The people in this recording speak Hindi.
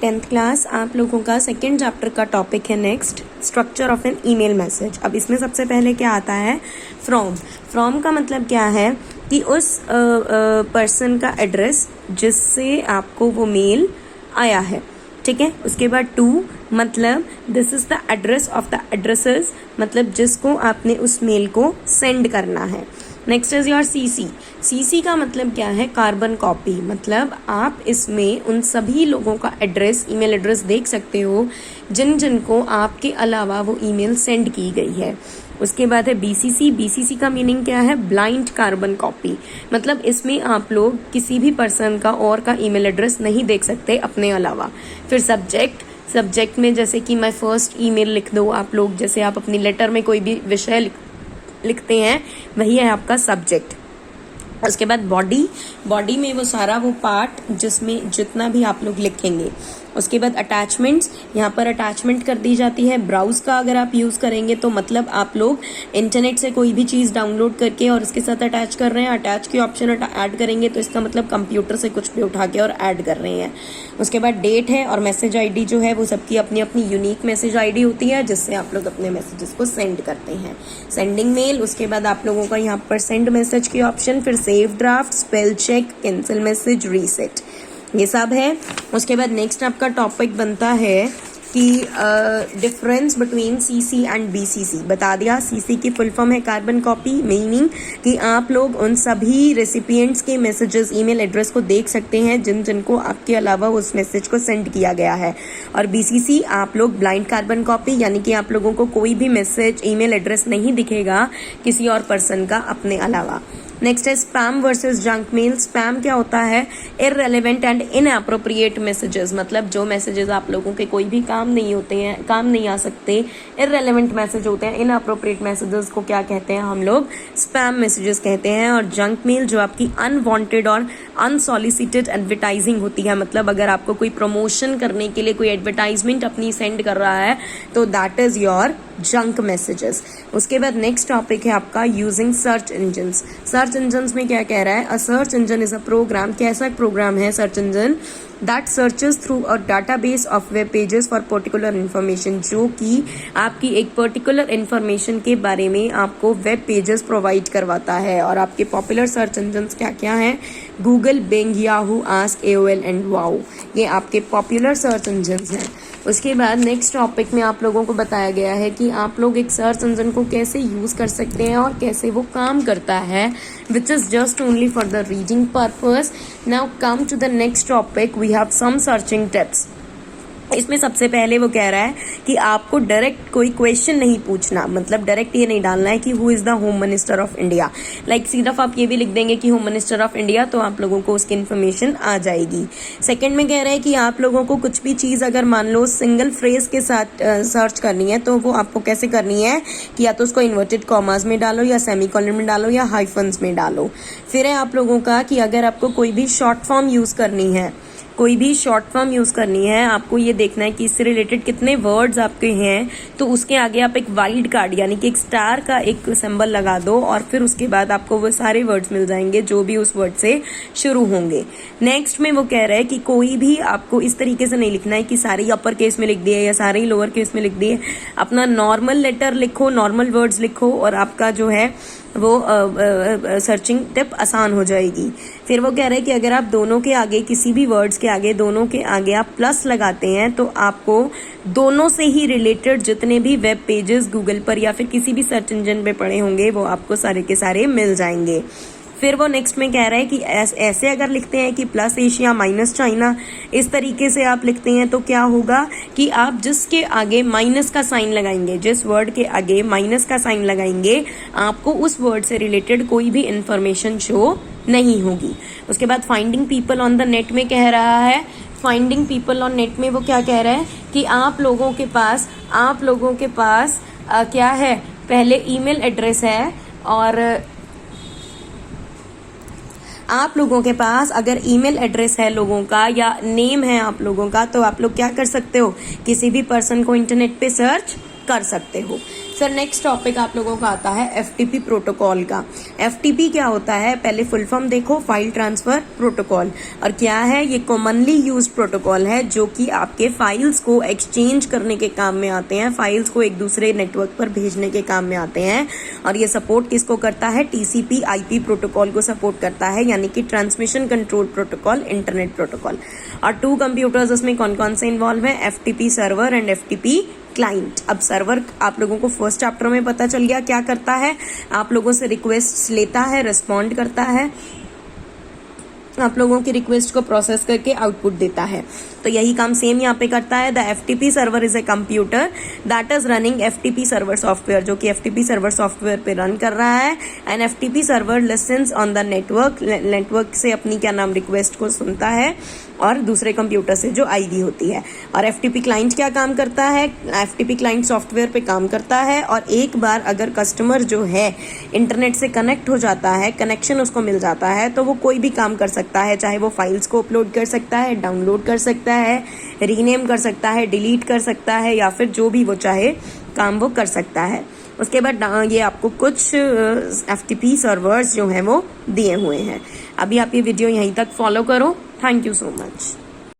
10th क्लास, आप लोगों का सेकेंड चैप्टर का टॉपिक है next, structure of an email message. अब इसमें सबसे पहले क्या आता है, फ्रॉम का मतलब क्या है कि उस पर्सन का एड्रेस जिससे आपको वो मेल आया है, ठीक है। उसके बाद टू मतलब this is the address of the addresses, मतलब जिसको आपने उस मेल को सेंड करना है। नेक्स्ट इज योर सीसी का मतलब क्या है, कार्बन कॉपी, मतलब आप इसमें उन सभी लोगों का एड्रेस, ईमेल एड्रेस देख सकते हो जिनको आपके अलावा वो ईमेल सेंड की गई है। उसके बाद है बीसीसी का मीनिंग क्या है, ब्लाइंड कार्बन कॉपी, मतलब इसमें आप लोग किसी भी पर्सन का और का ईमेल एड्रेस नहीं देख सकते अपने अलावा। फिर सब्जेक्ट में जैसे कि माय फर्स्ट ईमेल लिख दो आप लोग, जैसे आप अपनी लेटर में कोई भी विषय लिखते हैं वही है आपका सब्जेक्ट। उसके बाद बॉडी में वो सारा वो पार्ट जिसमें जितना भी आप लोग लिखेंगे। उसके बाद अटैचमेंट्स, यहाँ पर अटैचमेंट कर दी जाती है ब्राउज का अगर आप यूज करेंगे तो मतलब आप लोग इंटरनेट से कोई भी चीज डाउनलोड करके और उसके साथ अटैच कर रहे हैं, अटैच के ऑप्शन ऐड करेंगे तो इसका मतलब कंप्यूटर से कुछ भी उठा के और ऐड कर रहे हैं। उसके बाद डेट है और मैसेज आईडी जो है वो सबकी अपनी अपनी यूनिक मैसेज आईडी होती है जिससे आप लोग अपने मैसेजेस को सेंड करते हैं, सेंडिंग मेल। उसके बाद आप लोगों का यहाँ पर सेंड मैसेज के ऑप्शन, फिर save draft, spell check, cancel message, reset, ये सब है। उसके बाद नेक्स्ट आपका टॉपिक बनता है कि difference between CC and BCC. बता दिया, सीसी की फुल फॉर्म है कार्बन कॉपी, मीनिंग कि आप लोग उन सभी रेसिपिएंट्स के मैसेजेस, ईमेल एड्रेस को देख सकते हैं जिनको आपके अलावा उस मैसेज को सेंड किया गया है। और बीसीसी आप लोग ब्लाइंड कार्बन कॉपी, यानी कि आप लोगों को कोई भी मैसेज, ईमेल एड्रेस नहीं दिखेगा किसी और पर्सन का अपने अलावा। नेक्स्ट है spam versus junk mail. Spam क्या होता है, इररेलेवेंट एंड इनएप्रोप्रिएट मैसेजेस, मतलब जो मैसेजेस आप लोगों के कोई भी काम नहीं होते हैं, काम नहीं आ सकते, इररेलेवेंट मैसेज होते हैं। इनएप्रोप्रिएट मैसेजेस को क्या कहते हैं हम लोग, स्पैम मैसेजेस कहते हैं। और जंक मेल जो आपकी अनवांटेड और अनसॉलिसिटेड एडवर्टाइजिंग होती है, मतलब अगर आपको कोई प्रमोशन करने के लिए कोई एडवर्टाइजमेंट अपनी सेंड कर रहा है तो that is your junk messages. उसके बाद नेक्स्ट टॉपिक है आपका using search engines. Search engines में क्या कह रहा है, a search engine is a program, कैसा प्रोग्राम है search engine, that searches through a database of web pages for particular information, जो कि आपकी एक पर्टिकुलर इन्फॉर्मेशन के बारे में आपको वेब पेजेस प्रोवाइड करवाता है। और आपके पॉपुलर सर्च इंजन्स क्या क्या हैं, Google, Bing, Yahoo, Ask, AOL and Wow, ये आपके पॉपुलर सर्च इंजन्स हैं। उसके बाद नेक्स्ट टॉपिक में आप लोगों को बताया गया है कि आप लोग एक सर्च इंजन को कैसे यूज कर सकते हैं और कैसे वो काम करता है, which is just only for the reading purpose. Now come to the next topic, we have some searching tips. इसमें सबसे पहले वो कह रहा है कि आपको डायरेक्ट कोई क्वेश्चन नहीं पूछना, मतलब डायरेक्ट ये नहीं डालना है कि who is the home minister of India, like सिर्फ आप ये भी लिख देंगे कि होम मिनिस्टर ऑफ इंडिया तो आप लोगों को उसकी इन्फॉर्मेशन आ जाएगी। सेकंड में कह रहा है कि आप लोगों को कुछ भी चीज अगर मान लो सिंगल फ्रेज के साथ सर्च करनी है तो वो आपको कैसे करनी है कि या तो उसको इन्वर्टेड कॉमास में डालो या सेमीकोलन में डालो या हाइफन्स में डालो। फिर है आप लोगों का कि अगर आपको कोई भी शॉर्ट फॉर्म यूज करनी है, आपको ये देखना है कि इससे रिलेटेड कितने वर्ड्स आपके हैं, तो उसके आगे आप एक वाइल्ड कार्ड यानी कि एक स्टार का एक सिंबल लगा दो और फिर उसके बाद आपको वो सारे वर्ड्स मिल जाएंगे जो भी उस वर्ड से शुरू होंगे। नेक्स्ट में वो कह रहा है कि कोई भी आपको इस तरीके से नहीं लिखना है कि सारे ही अपर केस में लिख दिए या सारे ही लोअर केस में लिख दिए, अपना नॉर्मल लेटर लिखो, नॉर्मल वर्ड्स लिखो और आपका जो है वो सर्चिंग टिप आसान हो जाएगी। फिर वो कह रहे हैं कि अगर आप दोनों के आगे, किसी भी वर्ड्स के आगे, दोनों के आगे आप प्लस लगाते हैं तो आपको दोनों से ही रिलेटेड जितने भी वेब पेजेस गूगल पर या फिर किसी भी सर्च इंजन पे पड़े होंगे वो आपको सारे के सारे मिल जाएंगे। फिर वो नेक्स्ट में कह रहा है कि ऐसे अगर लिखते हैं कि प्लस एशिया माइनस चाइना, इस तरीके से आप लिखते हैं तो क्या होगा कि आप जिसके आगे माइनस का साइन लगाएंगे, जिस वर्ड के आगे माइनस का साइन लगाएंगे, आपको उस वर्ड से रिलेटेड कोई भी इंफॉर्मेशन शो नहीं होगी। उसके बाद finding people on the net में कह रहा है, फाइंडिंग पीपल ऑन नेट में वो क्या कह रहा है कि आप लोगों के पास क्या है, पहले ईमेल एड्रेस है और आप लोगों के पास अगर ईमेल एड्रेस है लोगों का या नेम है आप लोगों का, तो आप लोग क्या कर सकते हो, किसी भी पर्सन को इंटरनेट पे सर्च कर सकते हो। फिर नेक्स्ट टॉपिक आप लोगों का आता है एफटीपी प्रोटोकॉल का। एफटीपी क्या होता है, पहले फुल फॉर्म देखो, फाइल ट्रांसफर प्रोटोकॉल। और क्या है, ये कॉमनली यूज प्रोटोकॉल है जो कि आपके फाइल्स को एक्सचेंज करने के काम में आते हैं, फाइल्स को एक दूसरे नेटवर्क पर भेजने के काम में आते हैं। और ये सपोर्ट किसको करता है, टीसीपी आईपी प्रोटोकॉल को सपोर्ट करता है, यानी कि transmission control protocol, internet protocol. और 2 कंप्यूटर्स उसमें कौन कौन से इन्वॉल्व है, FTP server and FTP client. अब सर्वर आप लोगों को फर्स्ट चैप्टर में पता चल गया क्या करता है, आप लोगों से रिक्वेस्ट लेता है, रिस्पॉन्ड करता है, आप लोगों की रिक्वेस्ट को प्रोसेस करके आउटपुट देता है। तो यही काम सेम यहाँ पे करता है। The FTP server is a computer that is running FTP server software, जो कि एफटीपी सर्वर सॉफ्टवेयर पे रन कर रहा है। And FTP server lessons on the network, network से अपनी क्या नाम रिक्वेस्ट को सुनता है और दूसरे कंप्यूटर से जो आईडी होती है। और एफटीपी क्लाइंट क्या काम करता है, एफटीपी क्लाइंट सॉफ्टवेयर पे काम करता है। और एक बार अगर कस्टमर जो है इंटरनेट से कनेक्ट हो जाता है, कनेक्शन उसको मिल जाता है, तो वो कोई भी काम कर सकता है, चाहे वो फाइल्स को अपलोड कर सकता है, डाउनलोड कर सकता है, रीनेम कर सकता है, डिलीट कर सकता है, या फिर जो भी वो चाहे काम वो कर सकता है। उसके बाद ये आपको कुछ एफटीपी सर्वर्स जो हैं वो दिए हुए हैं। अभी आप ये वीडियो यहीं तक फॉलो करो। Thank you so much.